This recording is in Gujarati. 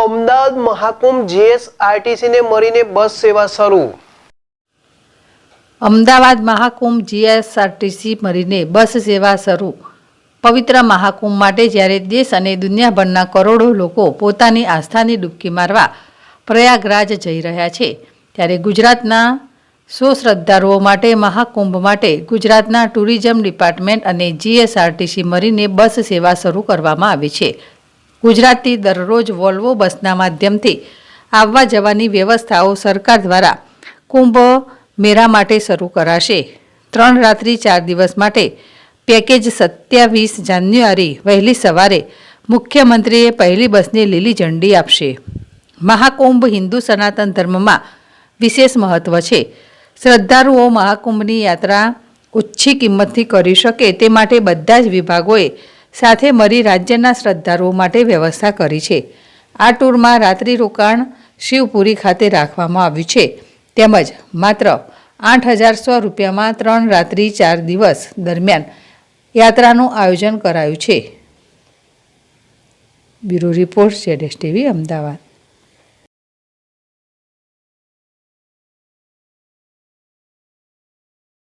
અમદાવાદ મહાકુંભ જીએસઆરટીસીને મળીને બસ સેવા શરૂ। અમદાવાદ મહાકુંભ જીએસઆરટીસી મળીને બસ સેવા શરૂ। પવિત્ર મહાકુંભ માટે જ્યારે દેશ અને દુનિયાભરના કરોડો લોકો પોતાની આસ્થાની ડૂબકી મારવા પ્રયાગરાજ જઈ રહ્યા છે, ત્યારે ગુજરાતના 100 શ્રદ્ધાળુઓ માટે મહાકુંભ માટે ગુજરાતના ટુરિઝમ ડિપાર્ટમેન્ટ અને જીએસઆરટીસી મળીને બસ સેવા શરૂ કરવામાં આવી છે। ગુજરાતથી દરરોજ વોલ્વો બસના માધ્યમથી આવવા જવાની વ્યવસ્થાઓ સરકાર દ્વારા કુંભ મેળા માટે શરૂ કરાશે। 3 રાત્રિ 4 દિવસ માટે પેકેજ 27 જાન્યુઆરી વહેલી સવારે મુખ્યમંત્રીએ પહેલી બસને લીલી ઝંડી આપશે। મહાકુંભ હિન્દુ સનાતન ધર્મમાં વિશેષ મહત્વ છે। શ્રદ્ધાળુઓ મહાકુંભની યાત્રા ઓછી કિંમતથી કરી શકે તે માટે બધા જ વિભાગોએ સાથે મળી રાજ્યના શ્રદ્ધાળુઓ માટે વ્યવસ્થા કરી છે। આ ટૂરમાં રાત્રિ રોકાણ શિવપુરી ખાતે રાખવામાં આવ્યું છે, તેમજ માત્ર 8,100 રૂપિયામાં 3 રાત્રિ 4 દિવસ દરમિયાન યાત્રાનું આયોજન કરાયું છે। Bureau report ZSTV Ahmedabad.